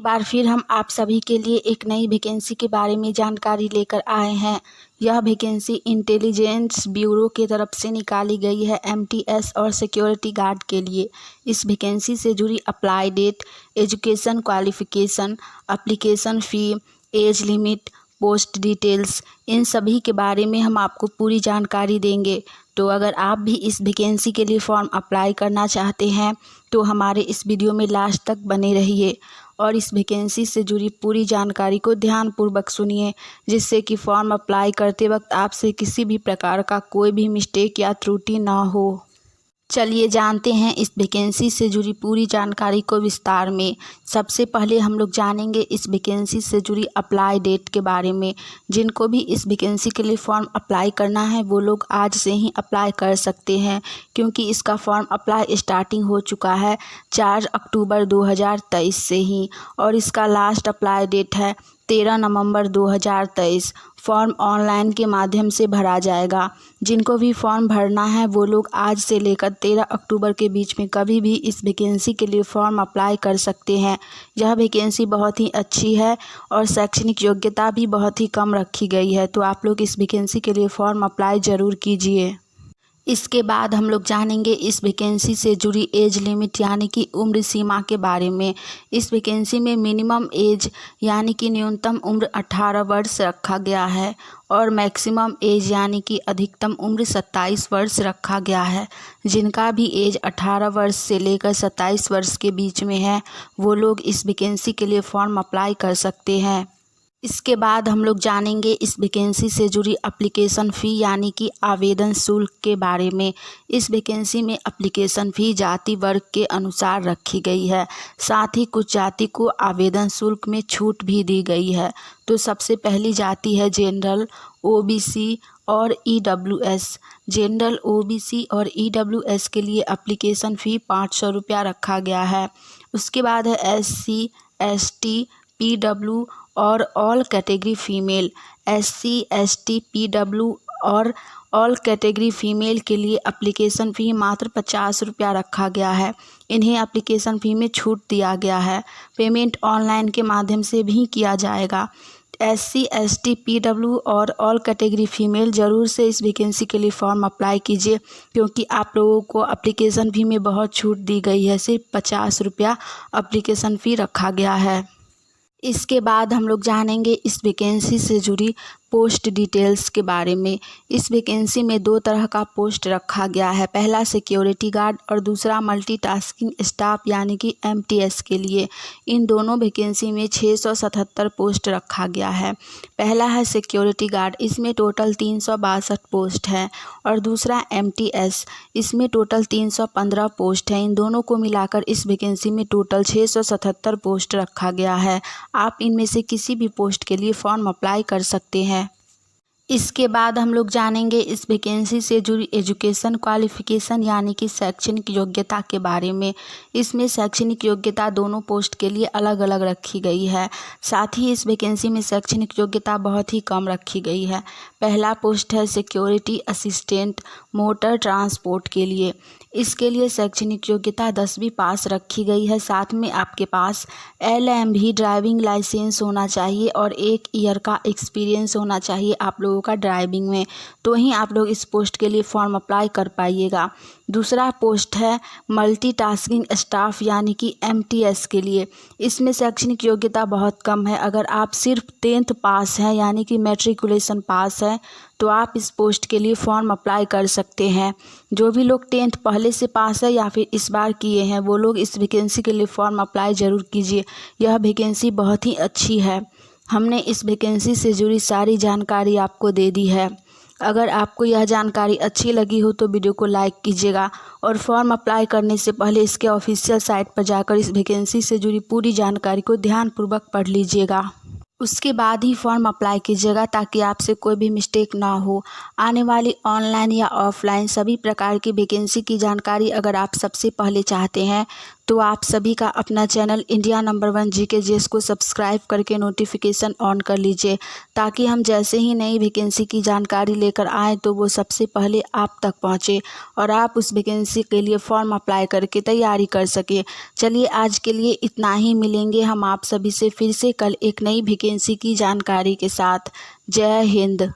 एक बार फिर हम आप सभी के लिए एक नई वैकेंसी के बारे में जानकारी लेकर आए हैं। यह वैकेंसी इंटेलिजेंस ब्यूरो की तरफ से निकाली गई है एमटीएस और सिक्योरिटी गार्ड के लिए। इस वैकेंसी से जुड़ी apply date, education qualification, application fee, age limit, post details, इन सभी के बारे में हम आपको पूरी जानकारी देंगे। तो अगर आप भी इस वैकेंसी के लिए फॉर्म अप्लाई करना चाहते हैं तो हमारे इस वीडियो में लास्ट तक बने रहिए और इस वैकेंसी से जुड़ी पूरी जानकारी को ध्यानपूर्वक सुनिए, जिससे कि फॉर्म अप्लाई करते वक्त आपसे किसी भी प्रकार का कोई भी मिस्टेक या त्रुटि ना हो। चलिए जानते हैं इस वैकेंसी से जुड़ी पूरी जानकारी को विस्तार में। सबसे पहले हम लोग जानेंगे इस वैकेंसी से जुड़ी अप्लाई डेट के बारे में। जिनको भी इस वैकेंसी के लिए फॉर्म अप्लाई करना है वो लोग आज से ही अप्लाई कर सकते हैं, क्योंकि इसका फॉर्म अप्लाई स्टार्टिंग हो चुका है 4 अक्टूबर 2023 से ही, और इसका लास्ट अप्लाई डेट है 13 नवंबर 2023। फॉर्म ऑनलाइन के माध्यम से भरा जाएगा। जिनको भी फॉर्म भरना है वो लोग आज से लेकर 13 अक्टूबर के बीच में कभी भी इस वैकेंसी के लिए फॉर्म अप्लाई कर सकते हैं। यह वैकेंसी बहुत ही अच्छी है और शैक्षणिक योग्यता भी बहुत ही कम रखी गई है, तो आप लोग इस वैकेंसी के लिए फॉर्म अप्लाई ज़रूर कीजिए। इसके बाद हम लोग जानेंगे इस वैकेंसी से जुड़ी एज लिमिट यानी कि उम्र सीमा के बारे में। इस वैकेंसी में मिनिमम एज यानी कि न्यूनतम उम्र 18 वर्ष रखा गया है और मैक्सिमम एज यानी कि अधिकतम उम्र 27 वर्ष रखा गया है। जिनका भी एज 18 वर्ष से लेकर 27 वर्ष के बीच में है वो लोग इस वैकेंसी के लिए फॉर्म अप्लाई कर सकते हैं। इसके बाद हम लोग जानेंगे इस वैकेंसी से जुड़ी एप्लीकेशन फ़ी यानी कि आवेदन शुल्क के बारे में। इस वैकेंसी में एप्लीकेशन फ़ी जाति वर्ग के अनुसार रखी गई है। साथ ही कुछ जाति को आवेदन शुल्क में छूट भी दी गई है। तो सबसे पहली जाति है जनरल, ओबीसी और ईडब्ल्यूएस। जनरल, ओबीसी और ईडब्ल्यूएस के लिए एप्लीकेशन फ़ी 500 रुपया रखा गया है। उसके बाद है एससी, एसटी, पीडब्ल्यू और all category female. SC, ST, PW और ऑल कैटेगरी फ़ीमेल के लिए एप्लीकेशन फ़ी मात्र 50 रुपया रखा गया है। इन्हें एप्लीकेशन फ़ी में छूट दिया गया है। पेमेंट ऑनलाइन के माध्यम से भी किया जाएगा। एससी, एसटी, पीडब्ल्यू और ऑल कैटेगरी फ़ीमेल ज़रूर से इस वैकेंसी के लिए फॉर्म अप्लाई कीजिए, क्योंकि आप लोगों को एप्लीकेशन फ़ी में बहुत छूट दी गई है। सिर्फ 50 रुपया एप्लीकेशन फ़ी रखा गया है। इसके बाद हम लोग जानेंगे इस वैकेंसी से जुड़ी पोस्ट डिटेल्स के बारे में। इस वैकेंसी में 2 तरह का पोस्ट रखा गया है। पहला सिक्योरिटी गार्ड और दूसरा मल्टीटास्किंग स्टाफ यानी कि एमटीएस के लिए। इन दोनों वैकेंसी में 677 पोस्ट रखा गया है। पहला है सिक्योरिटी गार्ड, इसमें टोटल 362 पोस्ट है, और दूसरा एमटीएस, इसमें टोटल 315 पोस्ट है। इन दोनों को मिलाकर इस वैकेंसी में टोटल 677 पोस्ट रखा गया है। आप इनमें से किसी भी पोस्ट के लिए फॉर्म अप्लाई कर सकते हैं। इसके बाद हम लोग जानेंगे इस वैकेंसी से जुड़ी एजुकेशन क्वालिफिकेशन यानी कि शैक्षणिक योग्यता के बारे में। इसमें शैक्षणिक योग्यता दोनों पोस्ट के लिए अलग अलग रखी गई है। साथ ही इस वैकेंसी में शैक्षणिक योग्यता बहुत ही कम रखी गई है। पहला पोस्ट है सिक्योरिटी असिस्टेंट मोटर ट्रांसपोर्ट के लिए। इसके लिए शैक्षणिक योग्यता 10वीं पास रखी गई है। साथ में आपके पास LMV ड्राइविंग लाइसेंस होना चाहिए और 1 ईयर का एक्सपीरियंस होना चाहिए आप लोगों का ड्राइविंग में, तो ही आप लोग इस पोस्ट के लिए फॉर्म अप्लाई कर पाइएगा। दूसरा पोस्ट है मल्टीटास्किंग स्टाफ यानी कि MTS के लिए। इसमें शैक्षणिक योग्यता बहुत कम है। अगर आप सिर्फ 10th पास हैं यानी कि मैट्रिकुलेशन पास है तो आप इस पोस्ट के लिए फॉर्म अप्लाई कर सकते हैं। जो भी लोग 10th पहले से पास है या फिर इस बार किए हैं वो लोग इस वैकेंसी के लिए फॉर्म अप्लाई ज़रूर कीजिए। यह वैकेंसी बहुत ही अच्छी है। हमने इस वैकेंसी से जुड़ी सारी जानकारी आपको दे दी है। अगर आपको यह जानकारी अच्छी लगी हो तो वीडियो को लाइक कीजिएगा और फॉर्म अप्लाई करने से पहले इसके ऑफिशियल साइट पर जाकर इस वैकेंसी से जुड़ी पूरी जानकारी को ध्यानपूर्वक पढ़ लीजिएगा। उसके बाद ही फॉर्म अप्लाई कीजिएगा ताकि आपसे कोई भी मिस्टेक ना हो। आने वाली ऑनलाइन या ऑफलाइन सभी प्रकार की वैकेंसी की जानकारी अगर आप सबसे पहले चाहते हैं तो आप सभी का अपना channel India number 1 GK GS को सब्सक्राइब करके नोटिफिकेशन ऑन कर लीजिए, ताकि हम जैसे ही नई वैकेंसी की जानकारी लेकर आएँ तो वो सबसे पहले आप तक पहुँचे और आप उस वैकेंसी के लिए फॉर्म अप्लाई करके तैयारी कर सकें। चलिए आज के लिए इतना ही, मिलेंगे हम आप सभी से फिर से कल एक नई वैकेंसी की जानकारी के साथ। जय हिंद।